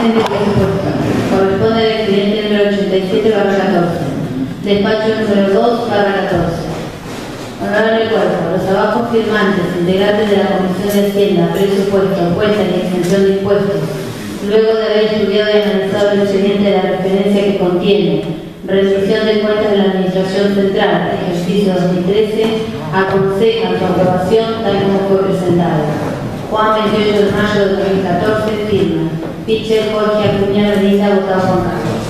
Comisión de Presupuestos. Corresponde al expediente número 87/14. Despacho número 2/14. Honorable Cuerpo, los abajo firmantes, integrantes de la Comisión de Hacienda, Presupuesto, Cuentas y Exención de Impuestos, luego de haber estudiado y analizado el expediente de la referencia que contiene rendición de cuentas de la Administración Central, ejercicio 2013, aconsejan su aprobación tal como fue presentado. Juan 28 de mayo de 2014, firma. Pichel Jorge Acuña Benita, votado Juan Carlos.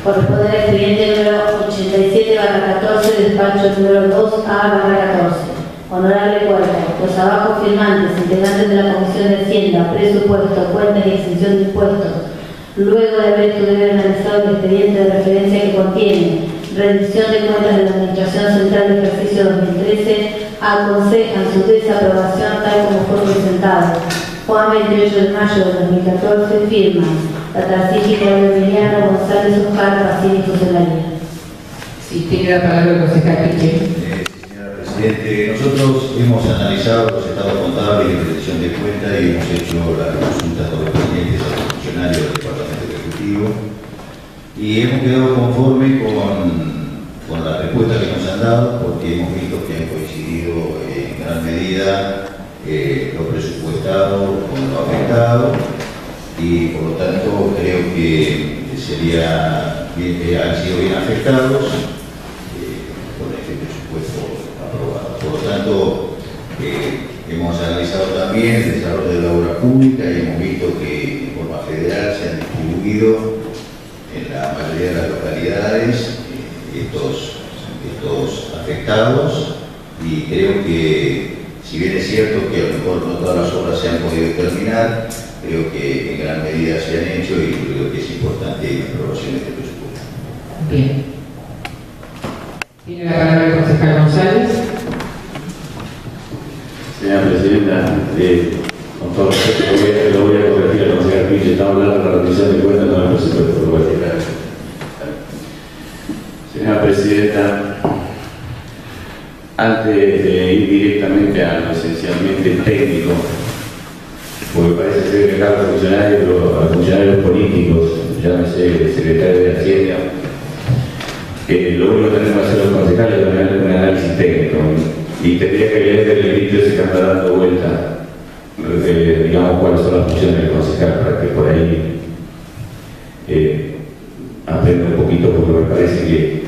Corresponde al expediente número 87/14, despacho número 2A/14. Honorable Cuerpo, los abajo firmantes, integrantes de la Comisión de Hacienda, Presupuesto, Cuentas y Exención de Impuestos, luego de haber estudiado y analizado el expediente de referencia que contiene rendición de cuentas de la Administración Central del ejercicio 2013, aconsejan su desaprobación tal como fue presentado. Juan 28 de mayo de 2014, firma. Tatarcigi, Claudio Emiliano, González, Oscar, Pacini y José María. Sí, tiene la palabra el concejal Pichel. Señora Presidente, nosotros hemos analizado los estados contables y rendición de cuentas y hemos hecho las consultas correspondientes a los funcionarios del Departamento Ejecutivo y hemos quedado conformes con la respuesta que nos han dado, porque hemos visto que han coincidido en gran medida lo presupuestado con lo afectado, y por lo tanto creo que sería bien, han sido bien afectados con este presupuesto aprobado. Por lo tanto, hemos analizado también el desarrollo de la obra pública y hemos visto que en forma federal se han distribuido en la mayoría de las localidades estos afectados, y creo que, si bien es cierto que a lo mejor no todas las obras se han podido terminar, creo que en gran medida se han hecho y creo que es importante la aprobación de este presupuesto. Bien. Tiene la palabra el concejal González. Señora Presidenta, con todo respeto lo voy a corregir al concejal Pichel. Estamos hablando de la rendición de cuentas, no del presupuesto, lo voy a decir. Señora Presidenta, antes de ir directamente a lo esencialmente técnico, porque parece ser que cada funcionario, a los funcionarios políticos, llámese secretario de Hacienda, lo único que tenemos que hacer los concejales es un análisis técnico, y tendría que leer el libro ese que anda dando vuelta, digamos cuáles son las funciones del concejal, para que por ahí aprenda un poquito, porque me parece que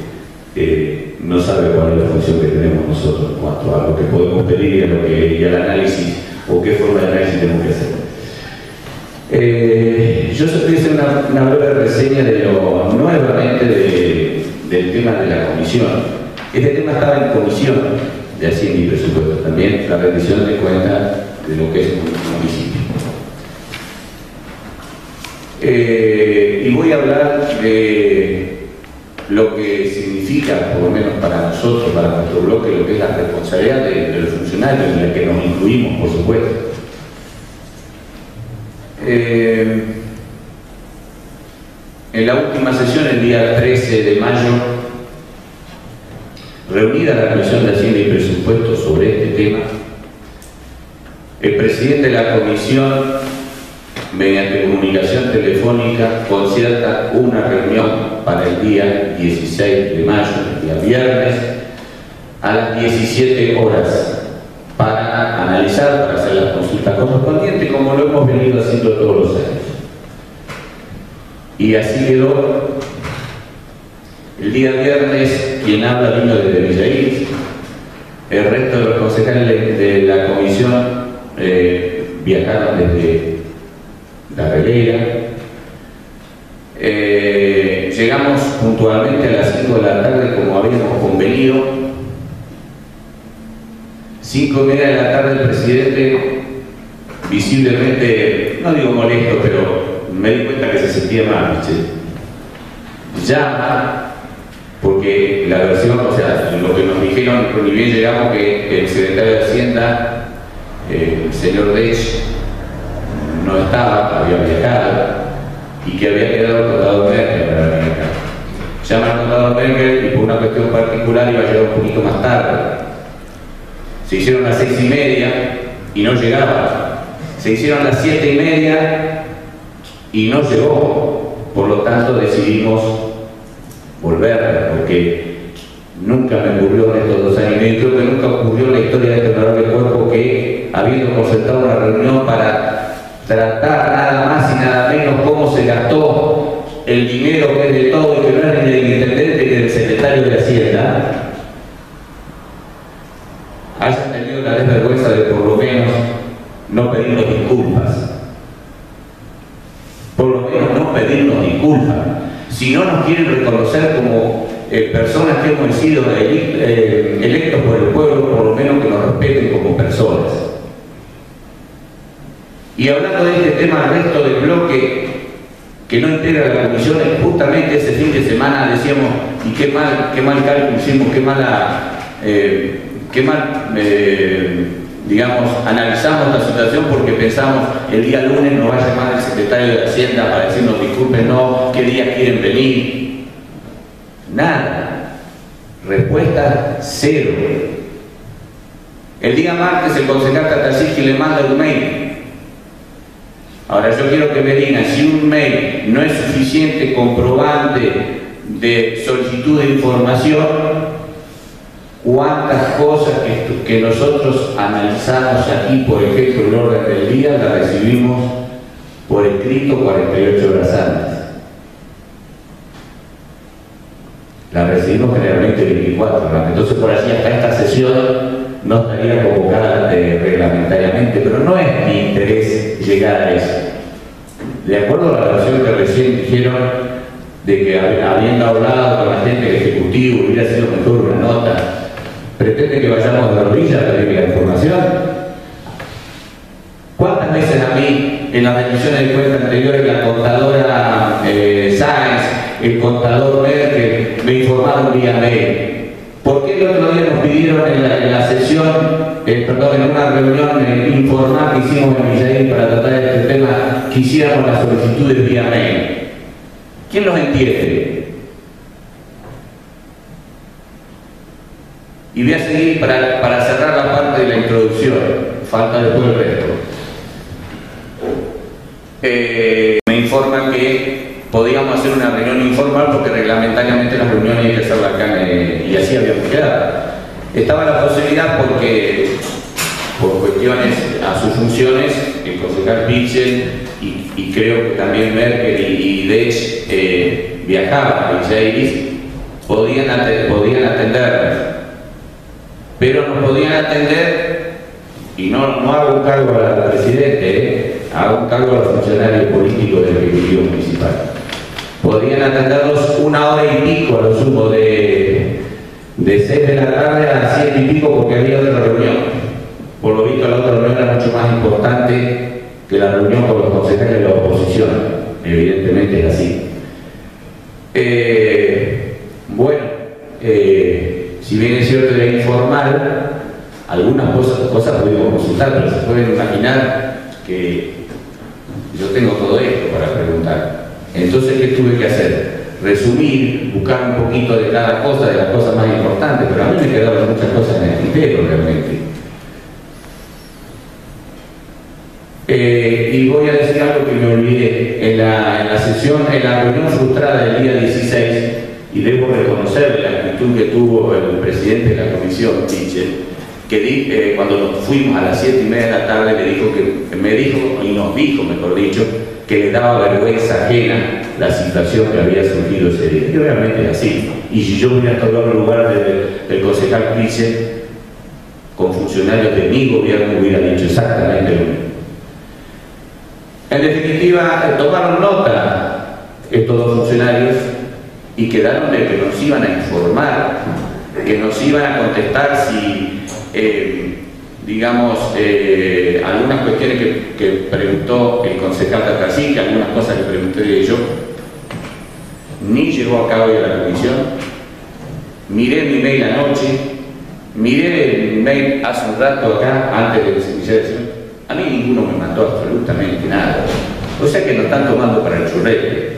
no sabe cuál es la función que tenemos nosotros en cuanto a lo que podemos pedir y al análisis, o qué forma de análisis tenemos que hacer. Yo solo voy a hacer una breve reseña nuevamente del tema de la comisión. Este tema estaba en comisión de Hacienda y Presupuestos también, la rendición de cuentas de lo que es un municipio. Y voy a hablar de lo que significa, por lo menos para nosotros, para nuestro bloque, lo que es la responsabilidad de los funcionarios, en la que nos incluimos, por supuesto. En la última sesión, el día 13 de mayo, reunida la Comisión de Hacienda y Presupuestos sobre este tema, el presidente de la comisión, mediante comunicación telefónica, concierta una reunión para el día 16 de mayo, el día viernes, a las 17 horas, para analizar, para hacer las consultas correspondientes, como lo hemos venido haciendo todos los años. Y así quedó. El día viernes, quien habla vino desde Villaín, el resto de los concejales de la comisión viajaron desde La Reguera. Llegamos puntualmente a las 5 de la tarde, como habíamos convenido. 5:30 de la tarde, el presidente, visiblemente, no digo molesto, pero me di cuenta que se sentía mal, llama, porque la versión, o sea, lo que nos dijeron, ni bien llegamos, que el secretario de Hacienda, el señor Dech, no estaba, había viajado, y que había quedado el contador Merkel para venir acá. Llama al contador Merkel y por una cuestión particular iba a llegar un poquito más tarde. Se hicieron las 6:30 y no llegaba. Se hicieron las 7:30 y no llegó. Por lo tanto decidimos volver, porque nunca me ocurrió en estos 2 años y medio, creo que nunca ocurrió en la historia de este honorable cuerpo que, habiendo concertado una reunión para tratar nada más y nada menos cómo se gastó el dinero que es de todo y que no es ni del intendente que del secretario de Hacienda, hayan tenido la desvergüenza de por lo menos no pedirnos disculpas. Por lo menos no pedirnos disculpas. Si no nos quieren reconocer como personas que hemos sido electos por el pueblo, por lo menos que nos respeten como personas. Y hablando de este tema, el resto del bloque que no integra la comisión, justamente ese fin de semana decíamos, y qué mal cálculo hicimos, digamos, analizamos la situación, porque pensamos el día lunes nos va a llamar el secretario de Hacienda para decirnos disculpen, no, qué días quieren venir. Nada. Respuesta cero. El día martes el concejal Tatarsiski le manda un mail. Ahora yo quiero que me digan, si un mail no es suficiente comprobante de solicitud de información, cuántas cosas que nosotros analizamos aquí, por ejemplo, el orden del día, la recibimos por escrito 48 horas antes. La recibimos generalmente 24 horas. Entonces, por así, hasta esta sesión no estaría convocada reglamentariamente, pero no es mi interés llegar a eso. De acuerdo a la versión que recién dijeron, de que habiendo hablado con la gente del Ejecutivo hubiera sido mejor una nota, ¿pretende que vayamos de rodillas a pedir la información? ¿Cuántas veces a mí, en las rendiciones de cuentas anteriores, la contadora Sáenz, el contador Merkel, me informaron vía mail? ¿Por qué el otro día nos pidieron en la sesión, en una reunión informal que hicimos en Villaín para tratar este tema, que hiciéramos las solicitudes vía mail? ¿Quién los entiende? Y voy a seguir para cerrar la parte de la introducción. Falta después el resto. Me informan que podíamos hacer una reunión informal porque reglamentariamente las reuniones hay que hacerlas acá y así habíamos quedado. Estaba la posibilidad porque, por cuestiones a sus funciones, el concejal Pichel y creo que también Merkel y Dech viajaban a Villa Iris, podían atendernos. Pero nos podían atender, y no hago un cargo al presidente, hago un cargo a los funcionarios políticos del Ejecutivo Municipal. Podían atenderlos 1 hora y pico a lo sumo, de 6 de la tarde a 7 y pico, porque había otra reunión. Por lo visto la otra reunión era mucho más importante que la reunión con los concejales de la oposición. Evidentemente es así. Si bien es cierto era informal, algunas cosas pudimos consultar, pero se pueden imaginar que yo tengo todo esto para preguntar. Entonces, ¿qué tuve que hacer? Resumir, buscar un poquito de cada cosa, de las cosas más importantes, pero a mí me quedaron muchas cosas en el tintero realmente. Y voy a decir algo que me olvidé. En la sesión, en la reunión frustrada del día 16, y debo reconocer la actitud que tuvo el presidente de la comisión, Pichel, que cuando nos fuimos a las 7:30 de la tarde, nos dijo, mejor dicho, que le daba vergüenza ajena la situación que había surgido ese día. Y realmente es así. Y si yo hubiera estado en el lugar del concejal Pichel, con funcionarios de mi gobierno, hubiera dicho exactamente lo mismo. En definitiva, tomaron nota estos dos funcionarios y quedaron de que nos iban a informar, que nos iban a contestar si, algunas cuestiones que preguntó el concejal Tatarsiski, algunas cosas que pregunté yo, ni llegó a cabo de la comisión. Miré mi mail anoche, miré mi mail hace un rato acá, antes de que se iniciara la sesión. A mí ninguno me mandó absolutamente nada. O sea que nos están tomando para el churrete.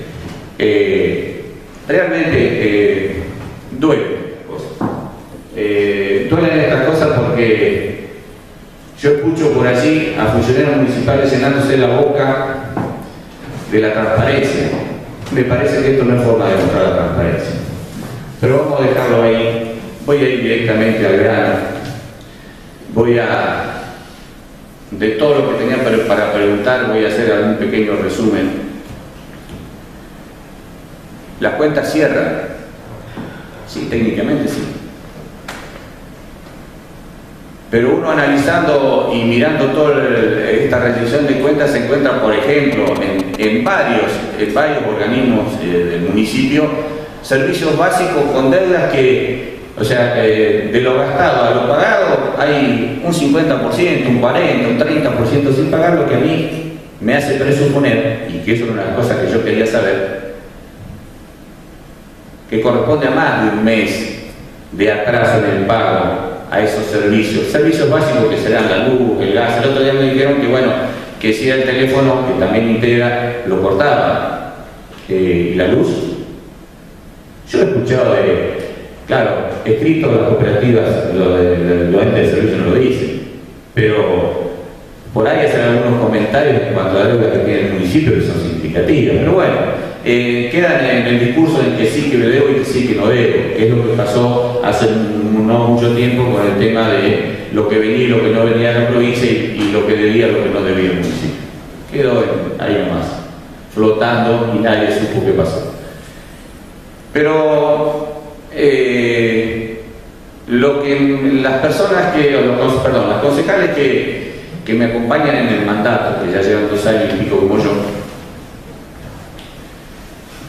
Realmente duelen estas cosas porque yo escucho por allí a funcionarios municipales llenándose la boca de la transparencia. Me parece que esto no es forma de mostrar la transparencia. Pero vamos a dejarlo ahí. Voy a ir directamente al grano. De todo lo que tenía para preguntar, voy a hacer algún pequeño resumen. ¿Las cuentas cierran? Sí, técnicamente sí. Pero uno analizando y mirando toda esta rendición de cuentas se encuentra, por ejemplo, en varios organismos del municipio, servicios básicos con deudas que, o sea, de lo gastado a lo pagado hay un 50%, un 40%, un 30% sin pagar, lo que a mí me hace presuponer, y que eso es una cosa que yo quería saber, que corresponde a más de un mes de atraso en el pago a esos servicios básicos que serán la luz, el gas. El otro día me dijeron que bueno, que si el teléfono, que también integra, lo cortaba, la luz. Yo he escuchado claro, escrito las cooperativas, los entes de servicio no lo dicen, pero por ahí hacen algunos comentarios en cuanto a la deuda que tiene el municipio que son significativas, pero bueno, quedan en el discurso en que sí que me debo y que sí que no debo, que es lo que pasó hace no mucho tiempo con el tema de lo que venía y lo que no venía de la provincia y lo que debía y lo que no debía el municipio. Quedó ahí nomás, flotando y nadie supo qué pasó. Pero lo que las personas las concejales que me acompañan en el mandato, que ya llevan 2 años y pico como yo,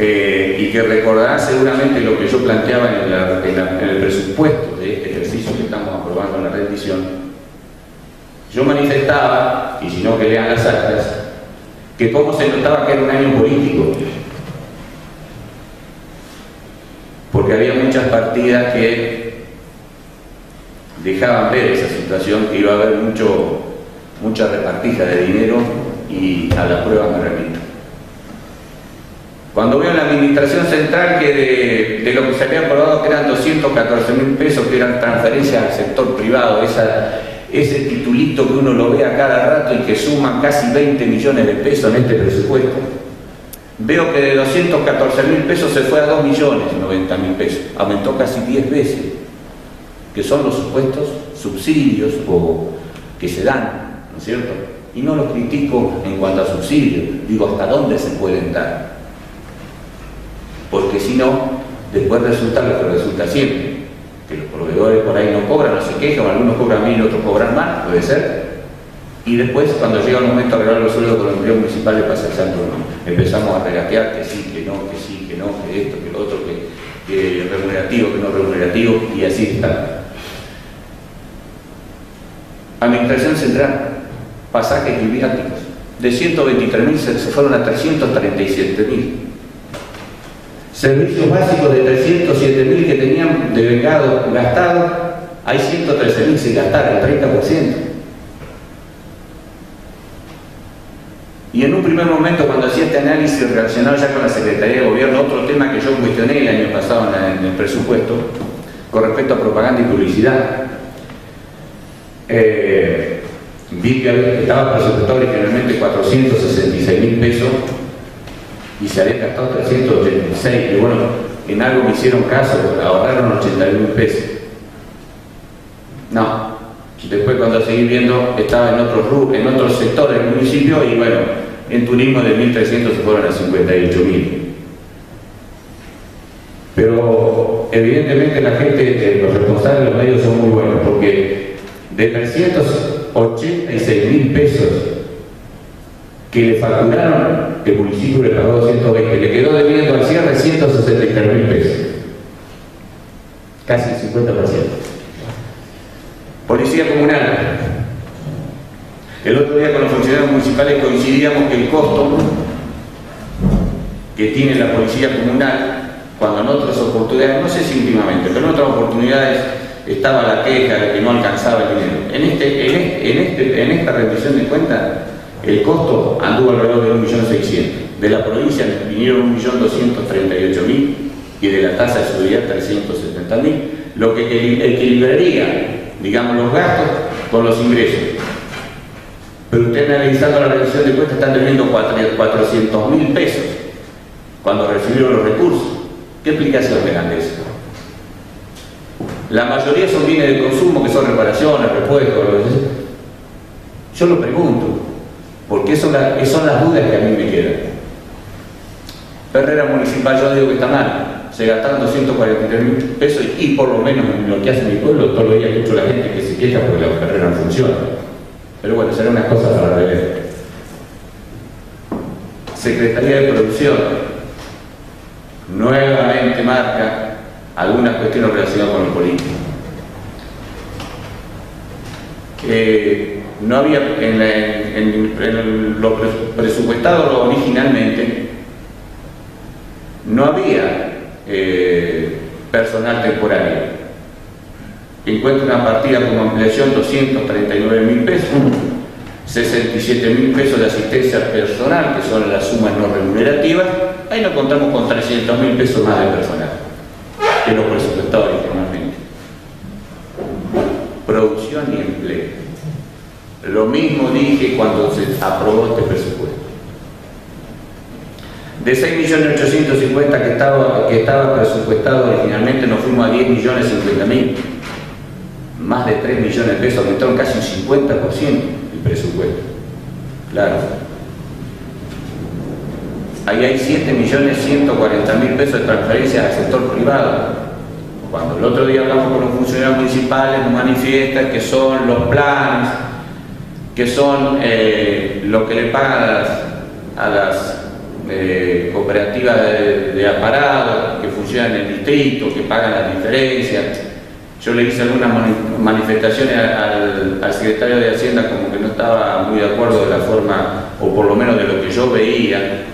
y que recordarán seguramente lo que yo planteaba en el presupuesto de este ejercicio que estamos aprobando en la rendición. Yo manifestaba, y si no que lean las actas, que cómo se notaba que era un año político, porque había muchas partidas que dejaban ver esa situación, que iba a haber mucha repartija de dinero, y a la prueba me remito. Cuando veo en la administración central que de lo que se había aprobado, que eran 214.000 pesos, que eran transferencias al sector privado, ese titulito que uno lo ve a cada rato y que suma casi 20 millones de pesos en este presupuesto, veo que de 214.000 pesos se fue a 2.090.000 pesos, aumentó casi 10 veces, que son los supuestos subsidios que se dan, ¿no es cierto? Y no los critico en cuanto a subsidios, digo hasta dónde se pueden dar. Porque si no, después resulta lo que resulta siempre, que los proveedores por ahí no cobran, no se quejan, algunos cobran bien y otros cobran más, puede ser, y después cuando llega el momento de arreglar los sueldos con los empleados municipales pasa el santo, ¿no? Empezamos a regatear que sí, que no, que sí, que no, que esto, que lo otro, que remunerativo, que no remunerativo, y así está. Administración central, pasajes y viáticos, de 123.000 se fueron a 337.000. Servicios básicos de 307.000 que tenían de vengado gastado, hay 113.000 se gastaron, 30%. Y en un primer momento, cuando hacía este análisis relacionado ya con la Secretaría de Gobierno, otro tema que yo cuestioné el año pasado en el presupuesto, con respecto a propaganda y publicidad, vi que estaba presupuestado originalmente 466.000 pesos, y se habían gastado 386, y bueno, en algo me hicieron caso, ahorraron 80.000 pesos. No, después cuando seguí viendo estaba en otros sectores del municipio, y bueno, en turismo de 1.300 se fueron a 58.000. Pero evidentemente la gente, los responsables de los medios son muy buenos, porque de 386.000 pesos que le facturaron, el municipio le pagó 220, le quedó debiendo al cierre 163.000 pesos, casi el 50%. Policía comunal. El otro día con los funcionarios municipales coincidíamos que el costo que tiene la policía comunal, cuando en otras oportunidades, no sé si últimamente, pero en otras oportunidades estaba la queja de que no alcanzaba el dinero. En esta rendición de cuentas, el costo anduvo alrededor de 1.600.000. De la provincia vinieron 1.238.000 y de la tasa de seguridad 370.000, lo que equilibraría, digamos, los gastos con los ingresos. Pero usted analizando la rendición de cuentas están debiendo 400.000 pesos cuando recibieron los recursos. ¿Qué explicación me dan de eso? La mayoría son bienes de consumo que son reparaciones, repuestos. Yo lo pregunto, porque son las dudas que a mí me quedan. Perrera Municipal, yo digo que está mal. Se gastaron 243.000 pesos y por lo menos en lo que hace mi pueblo, todos los días escucho a la gente que se queja porque la perrera no funciona. Pero bueno, serán unas cosas para rever. Secretaría de Producción nuevamente marca algunas cuestiones relacionadas con lo político. No había en lo presupuestado originalmente, no había personal temporario. Encuentra una partida como ampliación 239.000 pesos, 67.000 pesos de asistencia personal, que son las sumas no remunerativas. Ahí nos contamos con 300.000 pesos más de personal, que lo presupuestado originalmente. Producción y empleo. Lo mismo dije cuando se aprobó este presupuesto. De 6.850.000 que estaba presupuestado originalmente, nos fuimos a 10.050.000. Más de 3 millones de pesos, aumentaron casi un 50% el presupuesto. Claro. Ahí hay 7.140.000 pesos de transferencias al sector privado. Cuando el otro día hablamos con los funcionarios municipales, nos manifiestan que son los planes, que son lo que le pagan a las cooperativas de aparatos que funcionan en el distrito, que pagan las diferencias. Yo le hice algunas manifestaciones al secretario de Hacienda, como que no estaba muy de acuerdo de la forma, o por lo menos de lo que yo veía.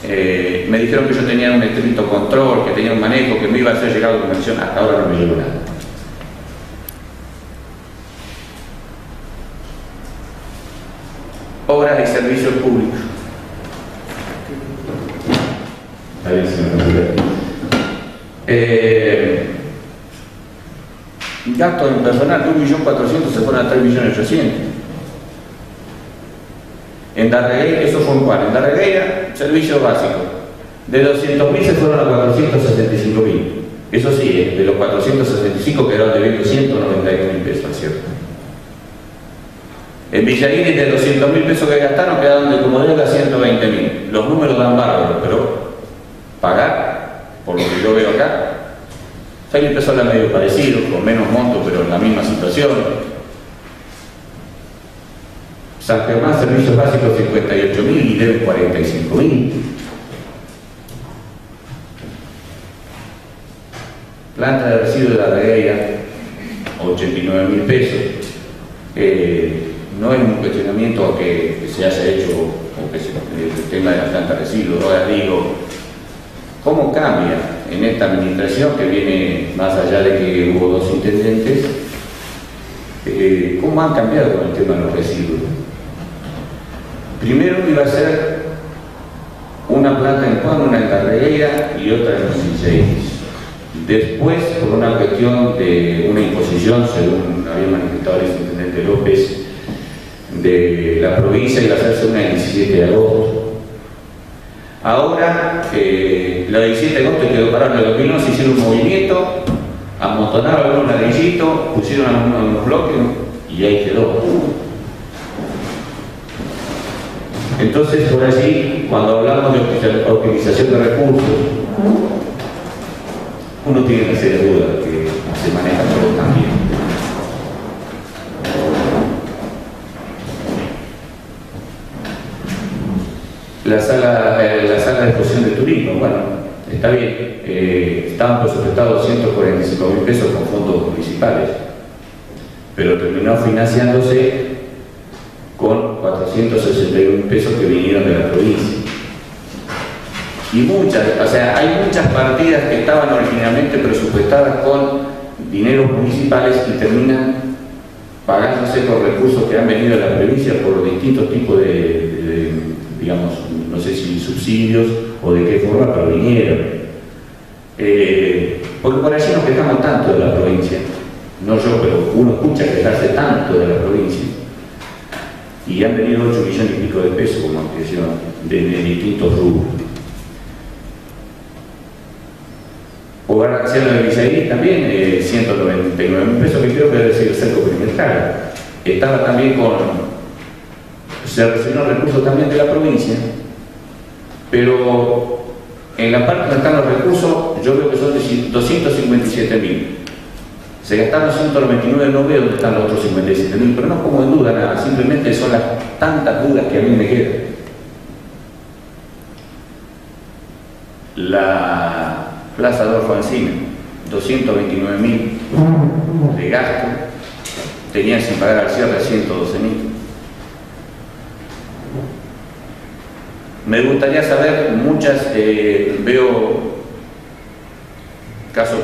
Me dijeron que yo tenía un estricto control, que tenía un manejo, que me iba a hacer llegar documentación. Hasta ahora no me llegó nada. Obras y servicios públicos. Ahí gastos en personal de 1.400.000 se fueron a 3.800.000. En Darregueira, eso fue en cuál. En Darregueira, servicios básicos. De 200.000 se fueron a 465.000. Eso sí, de los 465 quedaron debiendo 191.000 pesos, ¿cierto? En Villarini, de 200.000 pesos que gastaron, quedaron de como deuda 120.000. Los números dan bárbaros, pero pagar, por lo que yo veo acá, Felipe empezó a hablar medio parecido, con menos monto, pero en la misma situación. San Germán, servicios básicos 58.000 y deben 45.000. Planta de residuos de la Regueira, 89.000 pesos. No es un cuestionamiento que se haya hecho o que el tema de la planta de residuos. Ahora digo, ¿cómo cambia en esta administración que viene más allá de que hubo dos intendentes? ¿Cómo han cambiado con el tema de los residuos? Primero iba a ser una planta en Juan, una en Carreguera y otra en los Cinceis. Después, por una cuestión de una imposición, según había manifestado el intendente López, de la provincia, iba a hacerse una el 17 de agosto. Ahora, la 17 de agosto quedó parado en el 2011, hicieron un movimiento, amontonaron algunos ladrillitos, pusieron unos bloques y ahí quedó. Entonces, por allí, cuando hablamos de optimización de recursos, uno tiene que hacer duda de que se maneja todo tan bien. La sala de exposición de turismo, bueno, está bien, estaban presupuestados 245.000 pesos con fondos municipales, pero terminó financiándose con 461.000 pesos que vinieron de la provincia. Y hay muchas partidas que estaban originalmente presupuestadas con dineros municipales y terminan pagándose por recursos que han venido de la provincia por distintos tipos de digamos, no sé si subsidios o de qué forma, pero vinieron. Porque por allí nos quejamos tanto de la provincia, no yo, pero uno escucha quejarse tanto de la provincia. y han venido 8 millones y pico de pesos como ampliación de distintos rubros. Hogar anciano de Villaín también, 199.000 pesos, que creo que debe ser el cerco perimetral. Estaba también se recibió recursos también de la provincia, pero en la parte donde están los recursos, yo veo que son de 257.000. Se gastaron 199, no veo dónde están los otros 57.000, pero no pongo en duda nada, simplemente son las tantas dudas que a mí me quedan. La Plaza Adolfo Ancina, 229.000 de gasto, tenían sin pagar al cierre 112.000. Me gustaría saber veo casos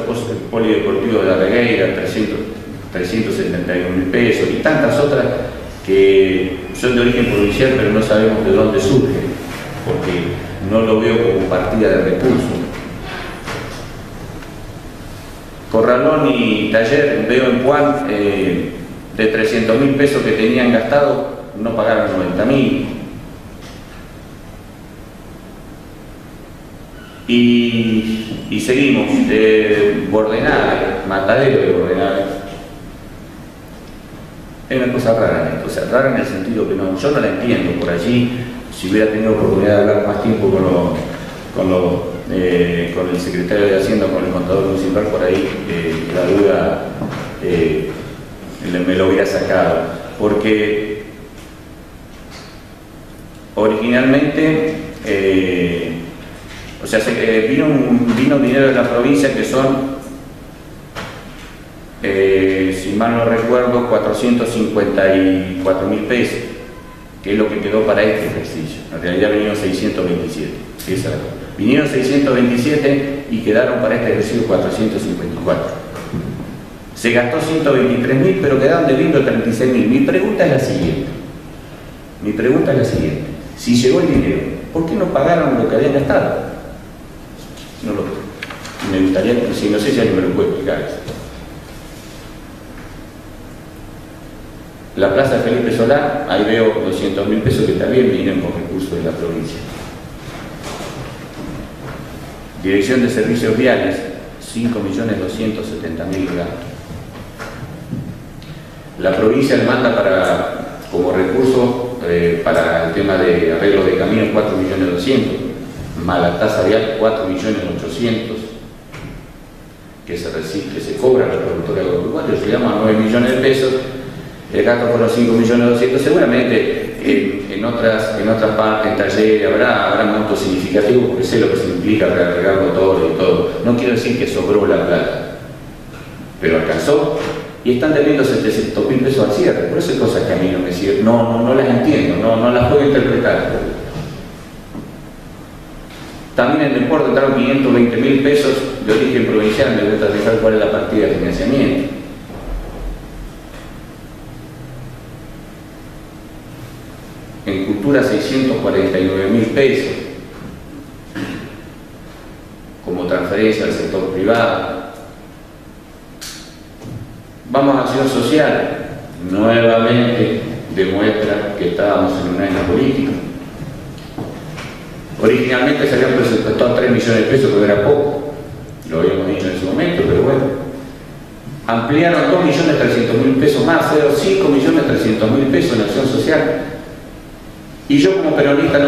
polideportivos de la Regueira, 371.000 pesos y tantas otras que son de origen provincial, pero no sabemos de dónde surgen, porque no lo veo como partida de recursos. Corralón y taller, veo en Juan, de 300.000 pesos que tenían gastado, no pagaron 90.000. Y seguimos de Bordenave, Matadero de Bordenave. Es una cosa rara esto, o sea, rara en el sentido que yo no la entiendo por allí. Si hubiera tenido oportunidad de hablar más tiempo con el secretario de Hacienda, con el contador municipal, por ahí la duda me lo hubiera sacado, porque originalmente vino dinero de la provincia que son, si mal no recuerdo, 454.000 pesos, que es lo que quedó para este ejercicio. En realidad vinieron 627. Vinieron 627 y quedaron para este ejercicio 454. Se gastó 123.000, pero quedaron debiendo 36.000. Mi pregunta es la siguiente. Si llegó el dinero, ¿por qué no pagaron lo que habían gastado? Me gustaría, si no sé si alguien me lo puede explicar eso. La plaza de Felipe Solá, ahí veo 200.000 pesos que también vienen con recursos de la provincia. Dirección de Servicios Viales, 5.270.000 de gasto. La provincia le manda como recurso para el tema de arreglo de caminos 4.200.000. Más la tasa vial 4.800.000 que se cobra a la productora agropecuaria, se llama 9 millones de pesos, el gasto fueron 5.200.000, seguramente en otras partes, en talleres, habrá montos significativos, porque sé lo que se implica recargarlo todo y todo. No quiero decir que sobró la plata, pero alcanzó, y están debiendo 700.000 pesos al cierre. Por eso hay cosas que a mí no me sirven, no las entiendo, no las puedo interpretar. También en el deporte entraron 520.000 pesos de origen provincial. Me gusta dejar cuál es la partida de financiamiento. En cultura 649.000 pesos como transferencia al sector privado. Vamos a acción social, nuevamente demuestra que estábamos en una era política. Originalmente se habían presupuestado 3 millones de pesos, pero era poco, lo habíamos dicho en su momento, pero bueno. Ampliaron 2.300.000 pesos más, fueron 5.300.000 pesos en acción social. Y yo como peronista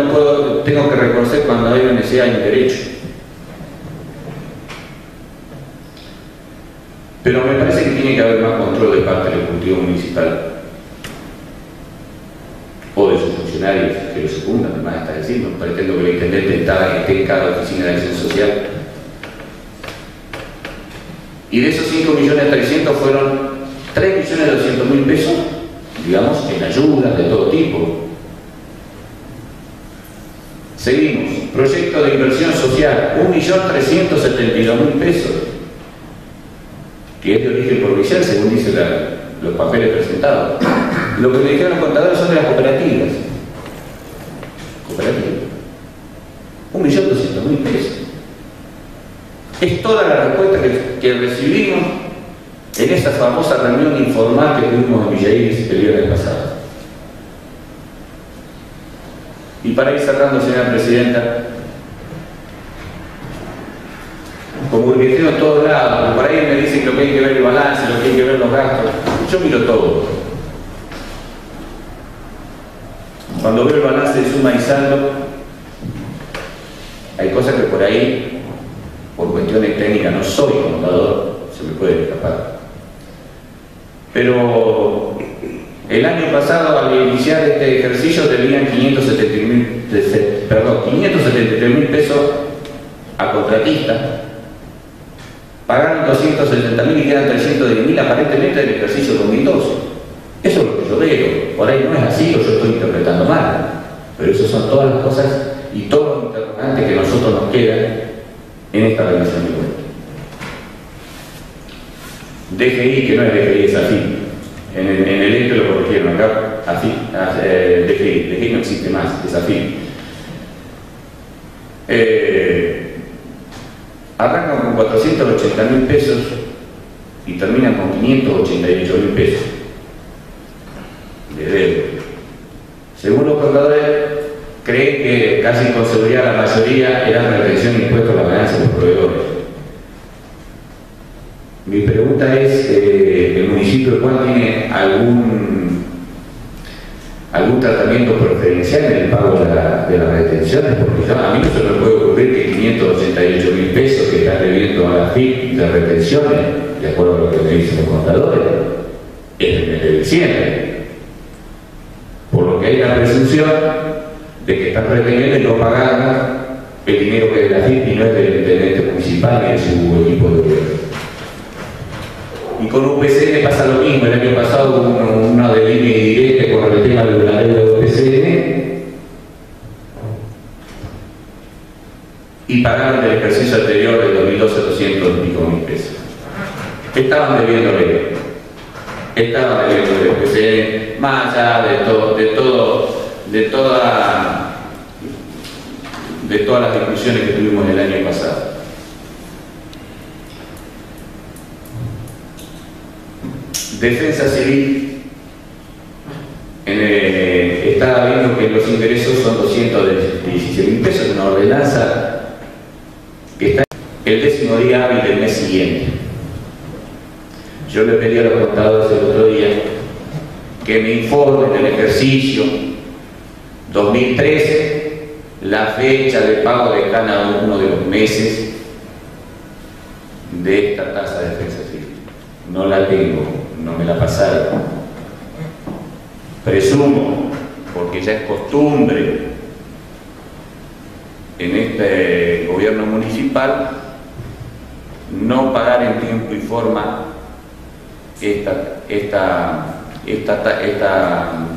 tengo que reconocer cuando hay una necesidad y un derecho. Pero me parece que tiene que haber más control de parte del Ejecutivo Municipal o de sus funcionarios que lo secundan, además está diciendo, pretendo que el intendente esté en cada oficina de acción social. Y de esos 5.300.000 fueron 3.200.000 pesos, digamos, en ayudas de todo tipo. Seguimos, proyecto de inversión social, 1.372.000 pesos, que es de origen provincial, según dicen los papeles presentados. Lo que me dijeron los contadores son de las cooperativas. 1.200.000 pesos. Es toda la respuesta que recibimos en esa famosa reunión informal que tuvimos en Villa Iris el viernes pasado. Y para ir cerrando, señora Presidenta, como burgueteo en todos lados, por ahí me dicen que lo que hay que ver el balance, lo que hay que ver los gastos, yo miro todo. Cuando veo el balance de suma y saldo, hay cosas que por ahí, por cuestiones técnicas, no soy contador, se me puede escapar. Pero el año pasado, al iniciar este ejercicio, debían 573.000 pesos a contratistas. Pagaron 270.000 y quedan 310.000 aparentemente del ejercicio 2012. Eso es lo que yo veo. Por ahí no es así o yo estoy interpretando mal. Pero esas son todas las cosas y todos los interrogantes que a nosotros nos quedan en esta rendición de cuentas. DGI, que no es DGI, es AFIP. En el ente lo corrigieron acá, AFIP, DGI no existe más, es AFIP. Arrancan con 480.000 pesos y terminan con 588.000 pesos de deuda. Según los contadores, creen que casi con seguridad la mayoría eran retención de impuestos a la ganancia de los proveedores. Mi pregunta es, ¿el municipio de Juan tiene algún tratamiento preferencial en el pago de las retenciones? Porque a mí no se me puede ocurrir que 588.000 pesos que están debiendo a la FIP de retenciones, de acuerdo a lo que me dicen los contadores, es el mes de diciembre. Por lo que hay la presunción de que están reteniendo y no pagando el dinero que es de la FIP y no es del ente municipal ni de su equipo de gobierno. Y con UPCN pasa lo mismo. El año pasado hubo una de línea directa con el tema de la deuda de UPCN y pagaron del ejercicio anterior del 2012 200.000 pesos. Estaban debiéndole UPCN, más allá de todas las discusiones que tuvimos el año pasado. Defensa Civil estaba viendo que los ingresos son 216.000 pesos, una ordenanza que está el 10º día hábil del mes siguiente. Yo le pedí a los contadores el otro día que me informen del ejercicio 2013 la fecha de pago de cada uno de los meses de esta tasa de defensa civil. No la tengo, no me la pasaron. Presumo, porque ya es costumbre en este gobierno municipal, no pagar en tiempo y forma esta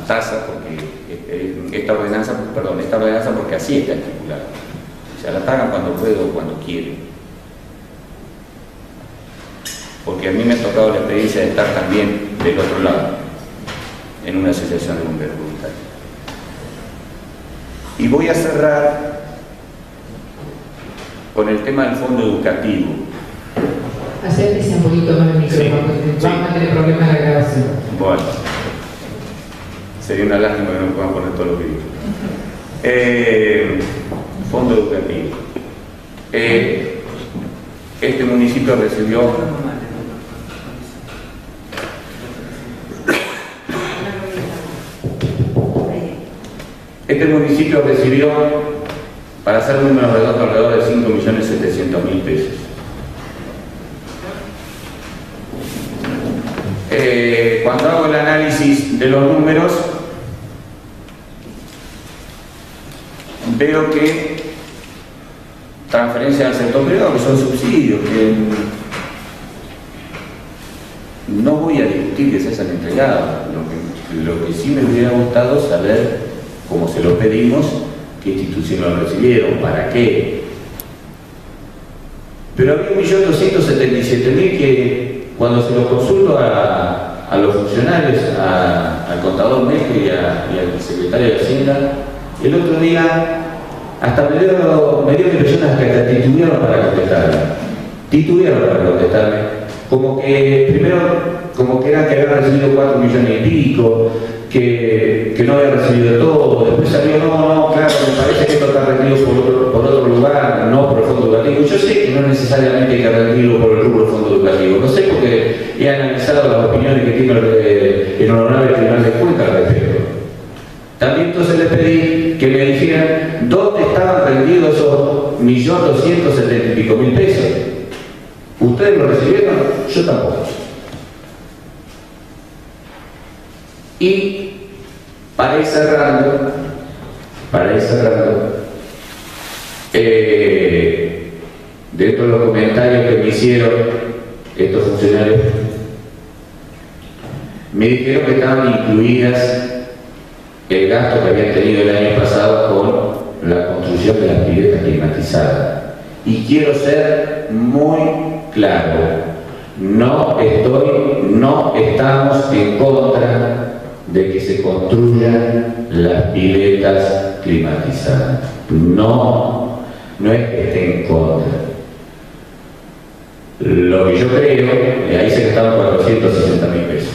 tasa, porque esta ordenanza, porque así está estipulada. O sea, la pagan cuando pueden o cuando quieren. Porque a mí me ha tocado la experiencia de estar también del otro lado, en una asociación de bomberos voluntarios. Y voy a cerrar con el tema del fondo educativo. Acérquese un poquito más el micrófono, porque vamos a tener problemas en la grabación. Bueno, sería una lástima que no puedan poner todo lo que digo. Fondo educativo. Este municipio recibió para hacer números redondos, alrededor de 5.700.000 pesos. Cuando hago el análisis de los números, veo que transferencias al sector privado, que son subsidios, que no voy a discutir que se hayan entregado. Lo que sí me hubiera gustado saber, como se lo pedimos, qué instituciones lo recibieron, para qué. Pero había 1.277.000 que, cuando se lo consulto a los funcionarios, al contador Mestre y al secretario de Hacienda, el otro día hasta me dio la impresión hasta que titubearon para contestarme. Como que primero, como que eran que habían recibido 4 millones y pico, que no había recibido todo. Después salió, no, claro, no necesariamente hay que rendirlo por el rubro del fondo educativo. No sé, porque he analizado las opiniones que tiene el honorable Tribunal de Cuentas al respecto. También entonces les pedí que me dijeran dónde estaban rendidos esos 1.270.000 y pico pesos. ¿Ustedes lo recibieron? Yo tampoco. Y para ir cerrando, dentro de los comentarios que me hicieron estos funcionarios, me dijeron que estaban incluidas el gasto que habían tenido el año pasado con la construcción de las piletas climatizadas. Y quiero ser muy claro, no estamos en contra de que se construyan las piletas climatizadas. No es que esté en contra. Lo que yo creo, ahí se gastaron 460.000 pesos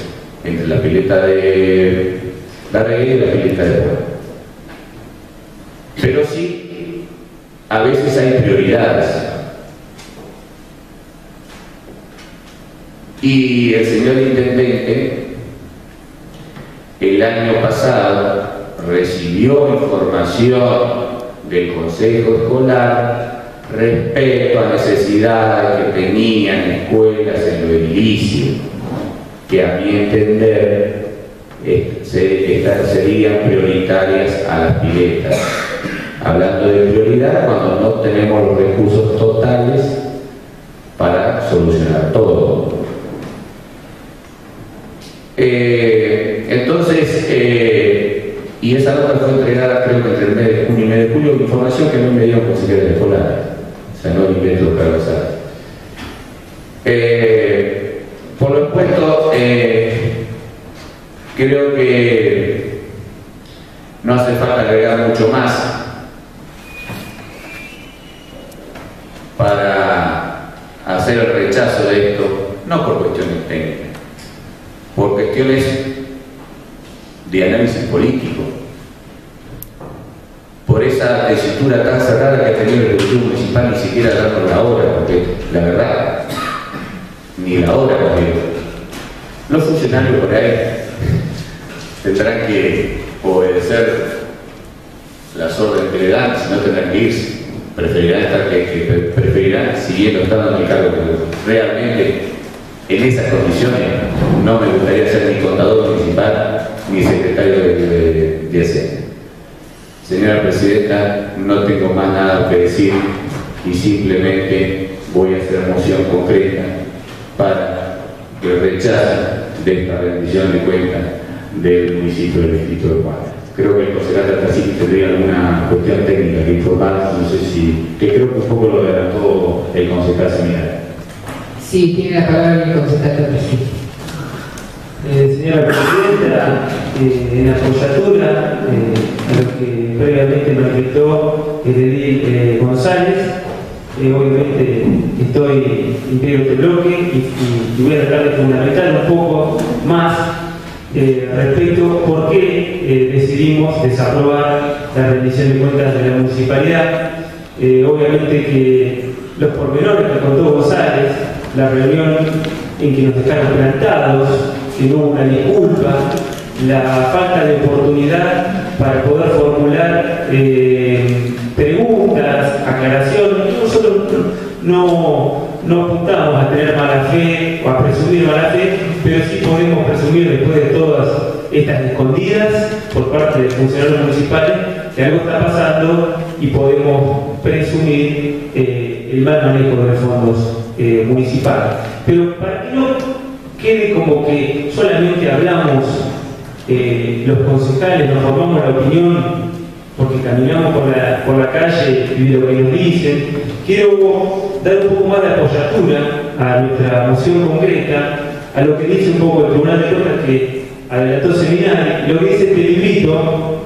entre la pileta de la Reguera y la pileta de Puebla. Pero sí, a veces hay prioridades. Y el señor intendente el año pasado recibió información del Consejo Escolar respecto a necesidades que tenían escuelas en lo edilicio, que a mi entender serían prioritarias a las piletas. Hablando de prioridad, cuando no tenemos los recursos totales para solucionar todo. Entonces, y esa nota fue entregada creo que entre el mes de junio y mes de julio, información que no me dio consejera escolar, o sea, no invento Carlos Sáenz. Por lo expuesto, creo que no hace falta agregar mucho más para hacer el rechazo de esto, no por cuestiones técnicas, por cuestiones de análisis político, por esa tesitura tan cerrada que ha tenido el Ejecutivo Municipal, ni siquiera dando la hora, porque la verdad, ni la hora la dio. Los funcionarios por ahí tendrán que obedecer las órdenes que le dan, si no tendrán que irse, preferirán siguiendo estando en el cargo, pero realmente en esas condiciones no me gustaría ser ni contador municipal ni secretario de Hacienda. Señora Presidenta, no tengo más nada que decir y simplemente voy a hacer moción concreta para el rechazo de esta rendición de cuentas del municipio del distrito de Guardia. Creo que el concejal Tartasini tendría alguna cuestión técnica que informar, no sé si, que creo que un poco lo adelantó el concejal Seminario. Sí, tiene la palabra el concejal Tartasini. Señora Presidenta, en apoyatura a lo que previamente manifestó el edil González, obviamente integro este bloque y voy a tratar de fundamentar un poco más respecto a por qué decidimos desaprobar la rendición de cuentas de la municipalidad. Obviamente que los pormenores que contó González, la reunión en que nos dejaron plantados, que no hubo una disculpa, la falta de oportunidad para poder formular preguntas, aclaraciones. Nosotros no apuntamos a tener mala fe o a presumir mala fe, pero sí podemos presumir, después de todas estas escondidas por parte de funcionarios municipales, que algo está pasando y podemos presumir el mal manejo de los fondos municipales. Pero para que no quede como que solamente hablamos los concejales, nos formamos la opinión porque caminamos por la calle y de lo que nos dicen, quiero dar un poco más de apoyatura a nuestra moción concreta, a lo que dice un poco el Tribunal de Cuentas que adelantó Seminario, lo que dice este librito,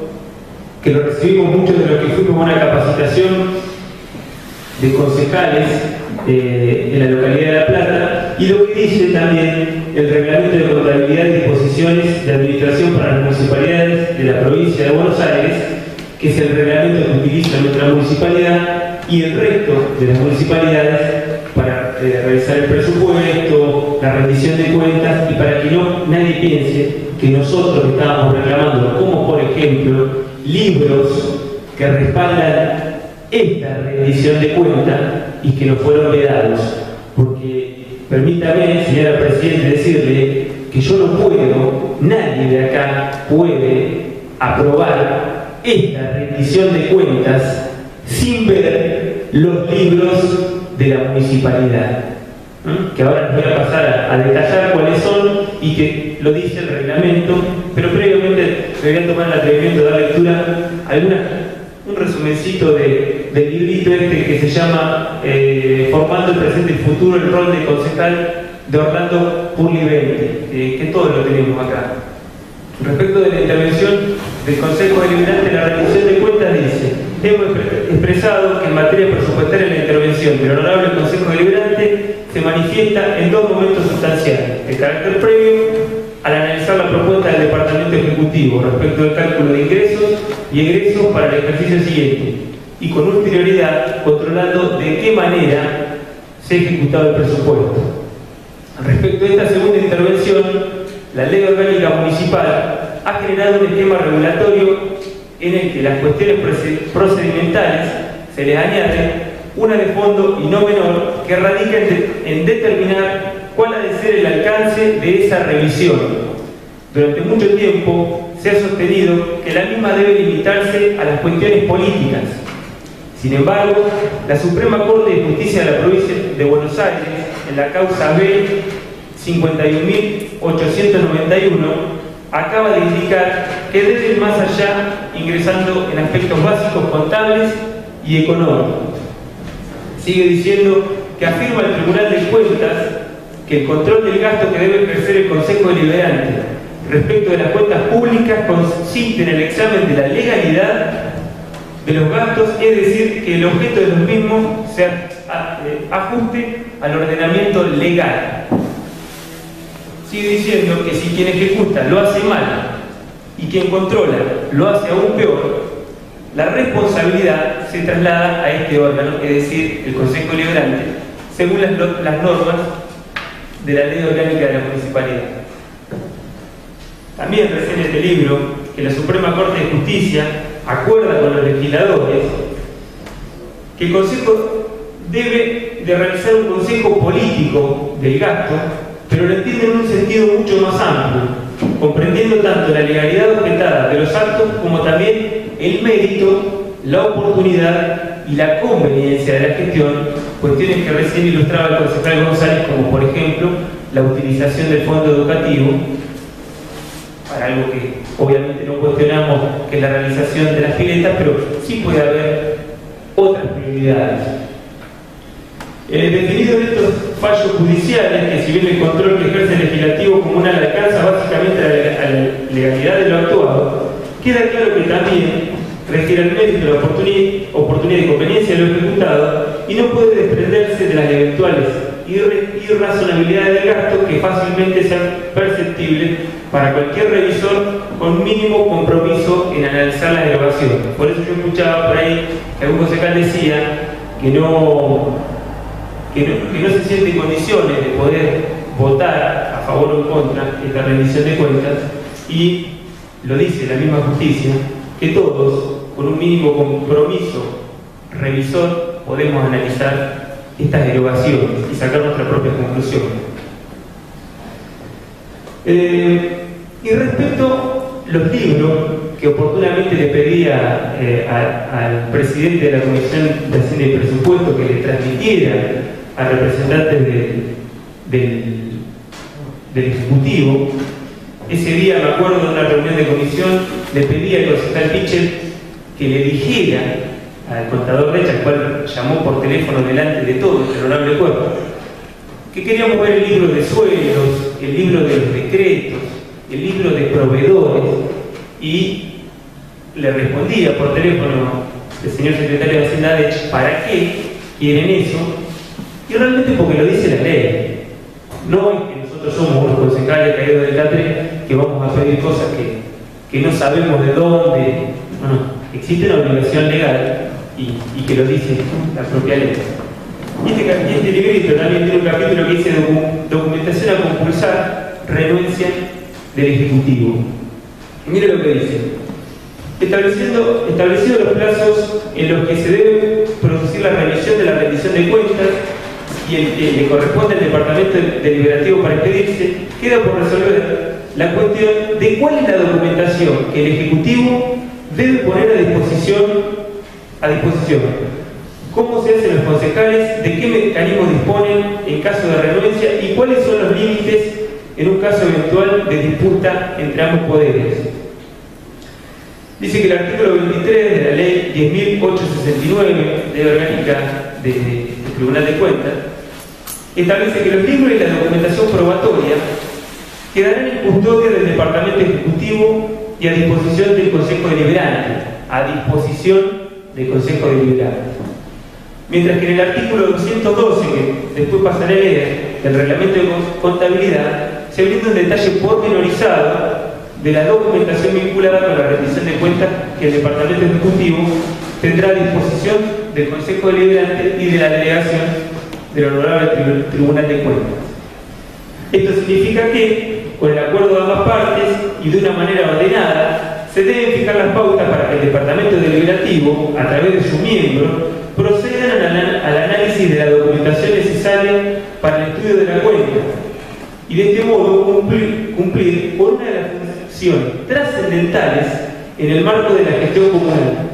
que lo recibimos muchos de los que fuimos a una capacitación de concejales en la localidad de La Plata, y lo que dice también el reglamento de contabilidad y disposiciones de administración para las municipalidades de la provincia de Buenos Aires, que es el reglamento que utiliza nuestra municipalidad y el resto de las municipalidades para realizar el presupuesto, la rendición de cuentas, y para que nadie piense que nosotros estábamos reclamando, como por ejemplo, libros que respaldan esta rendición de cuentas y que nos fueron vedados. Porque permítame, señora Presidente, decirle que yo no puedo, nadie de acá puede aprobar esta rendición de cuentas sin ver los libros de la municipalidad, que ahora les voy a pasar a detallar cuáles son y que lo dice el reglamento, pero previamente me voy a tomar el atrevimiento de dar lectura a un resumencito del librito que se llama Formando el presente y el futuro, el rol de concejal, de Orlando Purlivente, que todos lo tenemos acá. Respecto de la intervención del Consejo Deliberante, la rendición de cuentas dice: hemos expresado que en materia presupuestaria la intervención del Honorable Consejo Deliberante se manifiesta en dos momentos sustanciales, de carácter previo al analizar la propuesta del Departamento Ejecutivo respecto del cálculo de ingresos y egresos para el ejercicio siguiente, y con ulterioridad controlando de qué manera se ha ejecutado el presupuesto. Respecto a esta segunda intervención, la Ley Orgánica Municipal ha generado un esquema regulatorio en el que las cuestiones procedimentales se les añade una de fondo y no menor, que radica en determinar cuál ha de ser el alcance de esa revisión. Durante mucho tiempo se ha sostenido que la misma debe limitarse a las cuestiones políticas. Sin embargo, la Suprema Corte de Justicia de la Provincia de Buenos Aires, en la causa B 51.891, acaba de indicar que debe ir más allá, ingresando en aspectos básicos contables y económicos. Sigue diciendo que afirma el Tribunal de Cuentas que el control del gasto que debe ejercer el Consejo Deliberante respecto de las cuentas públicas consiste en el examen de la legalidad de los gastos, es decir, que el objeto de los mismos se ajuste al ordenamiento legal. Sigue diciendo que si quien ejecuta lo hace mal y quien controla lo hace aún peor, la responsabilidad se traslada a este órgano, es decir, el Consejo Deliberante, según las normas de la Ley Orgánica de la Municipalidad. También recién este libro, que la Suprema Corte de Justicia acuerda con los legisladores que el Consejo debe de realizar un consejo político del gasto, pero lo entiende en un sentido mucho más amplio, comprendiendo tanto la legalidad objetada de los actos como también el mérito, la oportunidad y la conveniencia de la gestión, cuestiones que recién ilustraba el concejal González, como por ejemplo la utilización del fondo educativo para algo que obviamente no cuestionamos, que es la realización de las piletas, pero sí puede haber otras prioridades. Definidos estos fallos judiciales, que si bien el control que ejerce el legislativo comunal alcanza básicamente a la legalidad de lo actuado, queda claro que también requiere el mérito de la oportunidad y conveniencia de lo ejecutado y no puede desprenderse de las eventuales irrazonabilidades del gasto que fácilmente sean perceptibles para cualquier revisor con mínimo compromiso en analizar las erogaciones. Por eso yo escuchaba por ahí que algún concejal decía que no se siente en condiciones de poder votar a favor o en contra de esta rendición de cuentas, y lo dice la misma justicia, que todos, con un mínimo compromiso revisor, podemos analizar estas erogaciones y sacar nuestra propia conclusión. Y respecto a los libros que oportunamente le pedía al presidente de la Comisión de Hacienda y Presupuesto que le transmitiera a representantes del Ejecutivo, ese día, me acuerdo, de una reunión de comisión, le pedí al concejal Pichel que le dijera al contador Recha, al cual llamó por teléfono delante de todo el honorable cuerpo, que queríamos ver el libro de suelos, el libro de los decretos, el libro de proveedores, y le respondía por teléfono el señor secretario de Hacienda, ¿para qué quieren eso? Y realmente porque lo dice la ley. No es que nosotros somos unos concejales caídos del catre que vamos a pedir cosas que no sabemos de dónde. No, existe una obligación legal y que lo dice la propia ley. Y este librito también tiene un capítulo que dice documentación a compulsar, renuencia del Ejecutivo. Y mire lo que dice. Establecidos los plazos en los que se debe producir la revisión de la rendición de cuentas y el que le corresponde al Departamento Deliberativo para expedirse, queda por resolver la cuestión de cuál es la documentación que el Ejecutivo debe poner a disposición. ¿Cómo se hacen los concejales? ¿De qué mecanismos disponen en caso de renuncia? ¿Y cuáles son los límites en un caso eventual de disputa entre ambos poderes? Dice que el artículo 23 de la ley 10.869, ley orgánica del Tribunal de Cuentas, establece que los libros y la documentación probatoria quedarán en custodia del Departamento Ejecutivo y a disposición del Consejo Deliberante. A disposición del Consejo Deliberante. Mientras que en el artículo 212, que después pasaré a leer, del Reglamento de Contabilidad, se brinda un detalle pormenorizado de la documentación vinculada con la rendición de cuentas que el Departamento Ejecutivo tendrá a disposición del Consejo Deliberante y de la delegación del Honorable Tribunal de Cuentas. Esto significa que, con el acuerdo de ambas partes y de una manera ordenada, se deben fijar las pautas para que el Departamento Deliberativo, a través de su miembro, procedan al análisis de la documentación necesaria para el estudio de la cuenta y de este modo cumplir con una de las funciones trascendentales en el marco de la gestión comunal.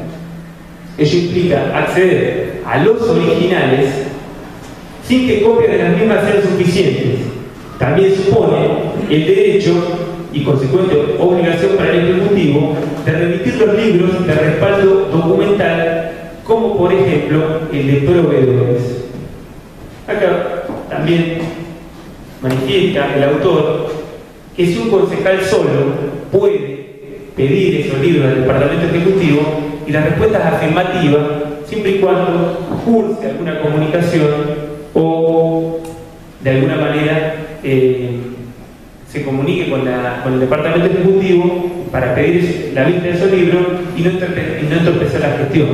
Ello implica acceder a los originales sin que copias de las mismas sean suficientes. También supone el derecho y consecuente obligación para el Ejecutivo de remitir los libros de respaldo documental, como por ejemplo el de proveedores. Acá también manifiesta el autor que si un concejal solo puede pedir esos libros al Departamento Ejecutivo, y la respuesta es afirmativa siempre y cuando curse alguna comunicación o de alguna manera se comunique con el Departamento Ejecutivo para pedir la vista de esos libros y no entorpecer la gestión.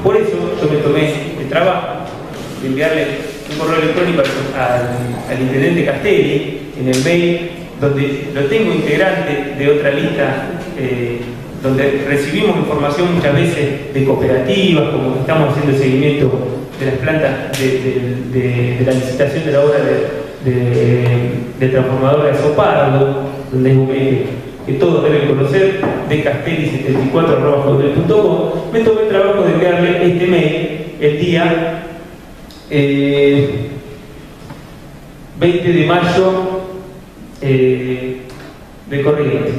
Por eso yo me tomé el trabajo de enviarle un correo electrónico al intendente Castelli en el mail, donde lo tengo integrante de otra lista, donde recibimos información muchas veces de cooperativas, como estamos haciendo el seguimiento de las plantas de la licitación de la obra de transformadora de Sopardo, donde hay un mail que todos deben conocer, de castelli74@hotmail.com. Me tomé el trabajo de enviarle este mail el día 20 de mayo de corriente.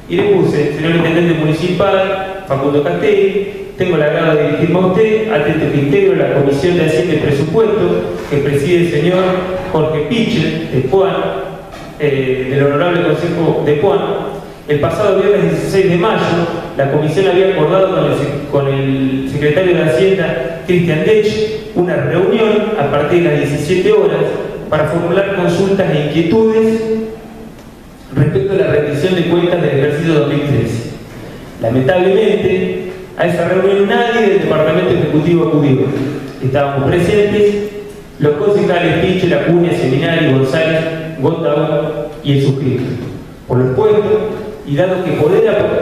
Y le puse: señor intendente municipal Facundo Castelli, tengo el agrado de dirigirme a usted, atento que integro la Comisión de Hacienda y Presupuesto que preside el señor Jorge Pichel de Puan, del Honorable Consejo de Puan. El pasado viernes 16 de mayo, la Comisión había acordado con el secretario de Hacienda, Cristian Dech, una reunión a partir de las 17 horas para formular consultas e inquietudes respecto a la rendición de cuentas del ejercicio 2013. Lamentablemente, a esa reunión nadie del Departamento Ejecutivo acudió. Estábamos presentes los concejales Pichel, Acuña, Seminari, González, Gondau y el suscrito. Por lo expuesto, y dado que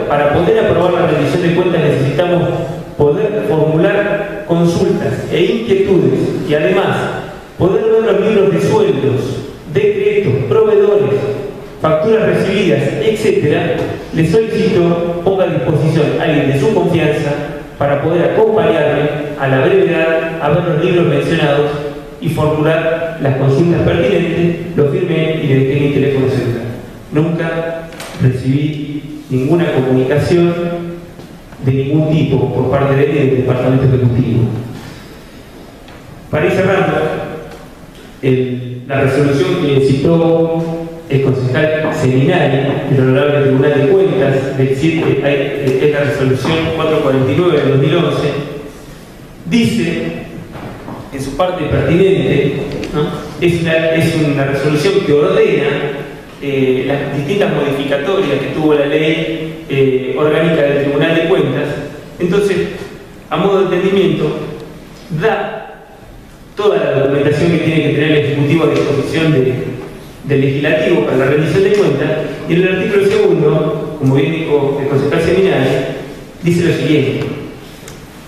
para poder aprobar la rendición de cuentas necesitamos poder formular consultas e inquietudes y además poder ver los libros de sueldos, decretos, proveedores, facturas recibidas, etc., le solicito ponga a disposición a alguien de su confianza para poder acompañarme a la brevedad a ver los libros mencionados y formular las consultas pertinentes. Lo firmé y le dejé mi teléfono celular. Nunca recibí ninguna comunicación de ningún tipo por parte del Departamento Ejecutivo. Para ir cerrando, la resolución que citó el concejal Seminari del Honorable Tribunal de Cuentas del 7, es la resolución 449 de 2011, dice en su parte pertinente, ¿no? es una resolución que ordena las distintas modificatorias que tuvo la ley orgánica del Tribunal de Cuentas. Entonces, a modo de entendimiento, da toda la documentación que tiene que tener el Ejecutivo a disposición del Legislativo para la rendición de cuentas, y en el artículo 2, como bien dijo el concejal Seminari, dice lo siguiente: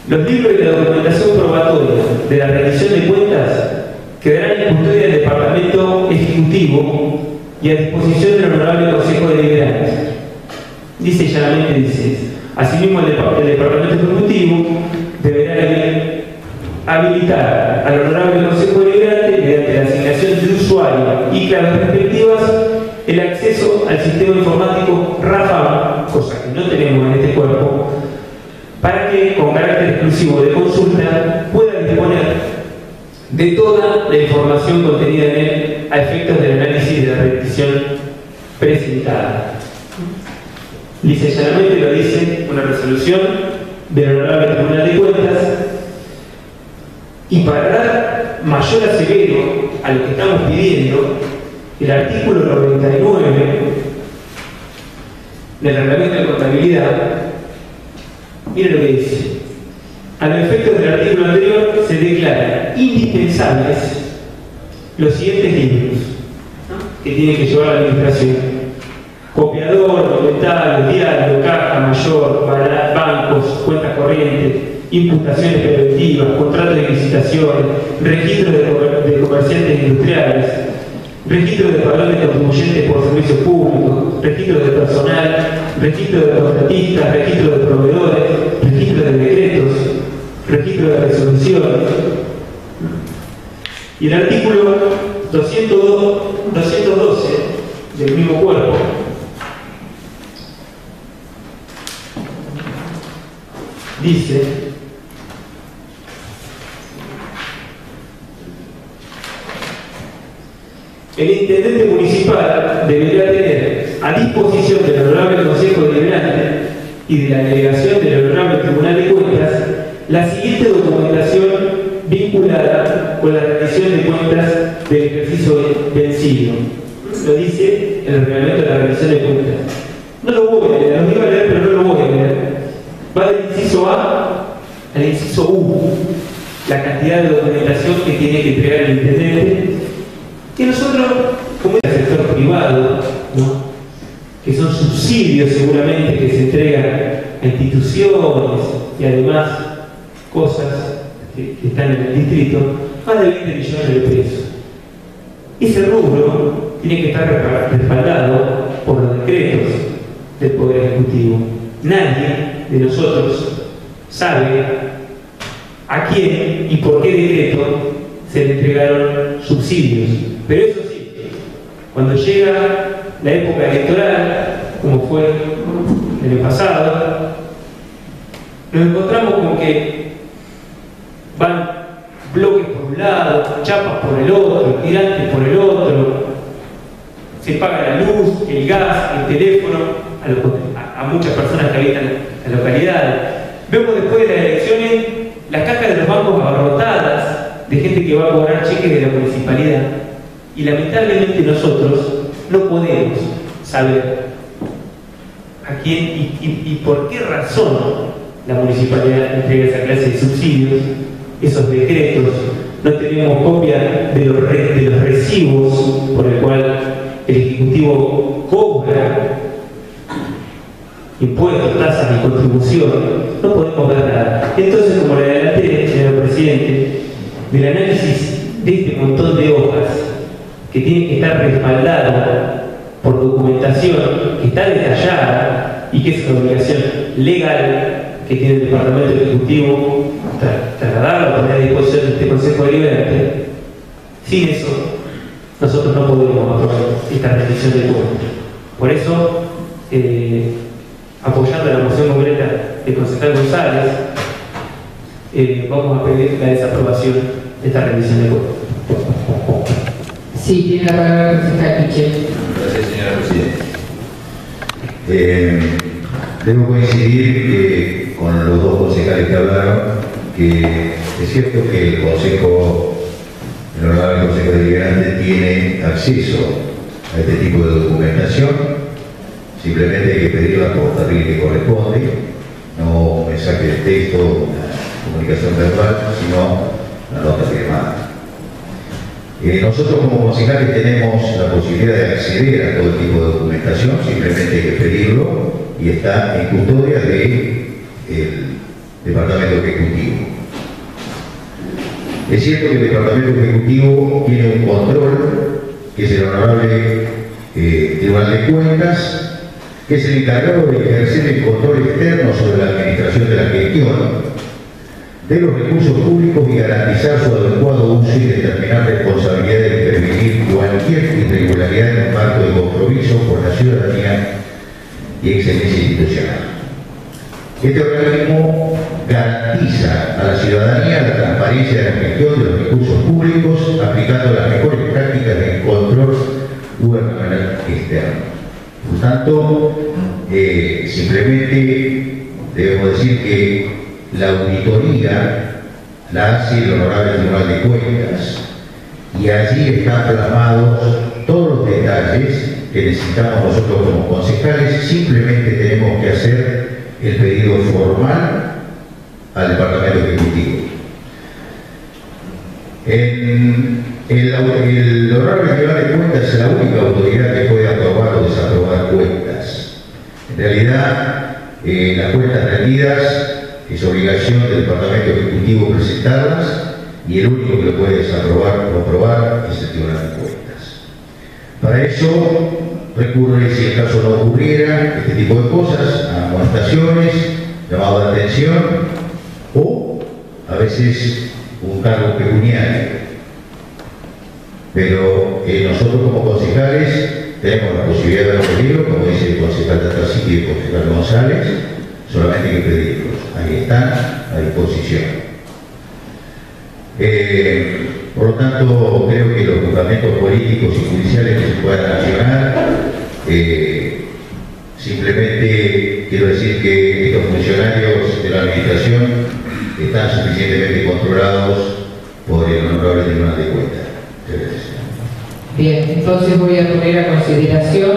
los libros de la documentación probatoria de la rendición de cuentas quedarán en custodia del Departamento Ejecutivo y a disposición del Honorable Consejo Deliberante. Dice llanamente, asimismo el Departamento Ejecutivo deberá habilitar al Honorable Consejo Deliberante, mediante la asignación de usuario y claves respectivas, el acceso al sistema informático RAFAM, cosa que no tenemos en este cuerpo, para que, con carácter exclusivo de consulta, pueda disponer de toda la información contenida en él a efectos del análisis de la repetición presentada. Lisa y llanamente lo dice una resolución del Honorable Tribunal de Cuentas. Y para dar mayor asevero a lo que estamos pidiendo, el artículo 99 del Reglamento de Contabilidad, mire lo que dice: a los efectos del artículo anterior se declaran indispensables los siguientes libros que tiene que llevar la administración: copiador, documental, diario, caja mayor, bancos, cuentas corrientes, imputaciones preventivas, contratos de licitación, registro de comerciantes industriales, registro de padrón de contribuyentes por servicios públicos, registro de personal, registro de contratistas, registro de proveedores, registro de decretos, registro de resoluciones. Y el artículo 212 del mismo cuerpo dice: el intendente municipal deberá tener a disposición del Honorable Consejo Deliberante y de la delegación del Honorable Tribunal de Cuentas la siguiente documentación vinculada con la rendición de cuentas del ejercicio vencido. Lo dice en el reglamento de la rendición de cuentas. No lo voy a leer, lo iba a leer, pero no lo voy a leer. Va del inciso A al inciso U, la cantidad de documentación que tiene que entregar el intendente, que nosotros, como es el sector privado, ¿no?, que son subsidios seguramente que se entregan a instituciones y además cosas que están en el distrito, más de 20 millones de pesos. Ese rubro tiene que estar respaldado por los decretos del Poder Ejecutivo. Nadie de nosotros sabe a quién y por qué decreto se le entregaron subsidios. Pero eso sí, cuando llega la época electoral, como fue el año pasado, nos encontramos con que van bloques por un lado, chapas por el otro, tirantes por el otro, se paga la luz, el gas, el teléfono a muchas personas que habitan la localidad. Vemos después de las elecciones las cajas de los bancos abarrotadas de gente que va a cobrar cheques de la municipalidad, y lamentablemente nosotros no podemos saber a quién y por qué razón la municipalidad entrega esa clase de subsidios, esos decretos. No tenemos copia de los recibos por el cual el Ejecutivo cobra impuestos, tasas y contribuciones. No podemos ver nada. Entonces, como le adelanté, señor presidente, del análisis de este montón de hojas que tiene que estar respaldado por documentación que está detallada y que es una obligación legal que tiene el Departamento Ejecutivo trasladarlo, poner a disposición de este Consejo Deliberante. Sin eso, nosotros no podemos aprobar esta rendición de cuentas. Por eso, apoyando la moción concreta del concejal González, vamos a pedir la desaprobación de esta rendición de cuentas. Sí, tiene la palabra el concejal Pichel. Gracias, señora presidenta. Debo coincidir con los dos concejales que hablaron, que es cierto que el Honorable Consejo Deliberante tiene acceso a este tipo de documentación. Simplemente hay que pedirla por carril que corresponde, no mensaje de texto, una comunicación verbal, sino una nota firmada. Nosotros como concejales tenemos la posibilidad de acceder a todo tipo de documentación, simplemente hay que pedirlo y está en custodia del Departamento Ejecutivo. Es cierto que el Departamento Ejecutivo tiene un control, que es el Honorable Tribunal de Cuentas, que es el encargado de ejercer el control externo sobre la administración de la gestión de los recursos públicos y garantizar su adecuado uso y determinar responsabilidades de prevenir cualquier irregularidad en un marco de compromiso por la ciudadanía y excelencia institucional. Este organismo garantiza a la ciudadanía la transparencia de la gestión de los recursos públicos, aplicando las mejores prácticas de control gubernamental externo. Por tanto, simplemente debemos decir que la auditoría la hace el Honorable Tribunal de Cuentas y allí están plasmados todos los detalles que necesitamos nosotros como concejales. Simplemente tenemos que hacer el pedido formal al Departamento Ejecutivo. El Honorable Tribunal de Cuentas es la única autoridad que puede aprobar o desaprobar cuentas. En realidad, las cuentas rendidas es obligación del Departamento Ejecutivo presentarlas y el único que lo puede desaprobar o aprobar es el Tribunal de Cuentas. Para eso recurre, si el caso no ocurriera, este tipo de cosas, a amonestaciones, llamado de atención o a veces un cargo pecuniario. Pero nosotros como concejales tenemos la posibilidad de pedirlo, como dice el concejal Tatarciki y el concejal González, solamente hay que pedirlos. Ahí están a disposición. Por lo tanto, creo que los juzgamentos políticos y judiciales que se puedan accionar, simplemente quiero decir que estos funcionarios de la administración están suficientemente controlados por el Honorable Tribunal de Cuentas. Bien, entonces voy a poner a consideración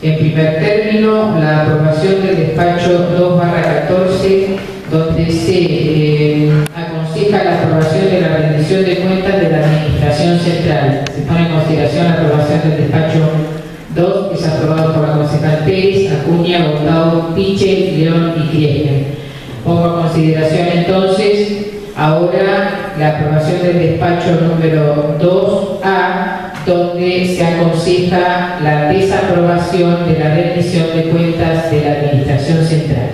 en primer término la aprobación del despacho 2/14, donde se aconseja la aprobación de la rendición de cuentas de la Administración Central. Se pone en consideración la aprobación del despacho 2, que es aprobado por la concejal Pérez, Acuña, Botao, Piche, León y Kirchner. Pongo a consideración entonces ahora la aprobación del despacho número 2A, donde se aconseja la desaprobación de la rendición de cuentas de la Administración Central.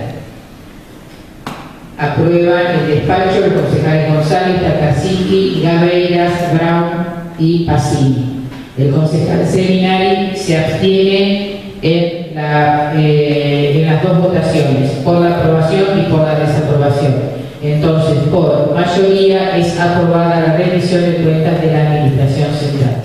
Aprueban el despacho los concejales González, Tatarciki, Gabeiras, Brown y Pacini. El concejal Seminari se abstiene en las dos votaciones, por la aprobación y por la desaprobación. Entonces, por mayoría es aprobada la rendición de cuentas de la Administración Central.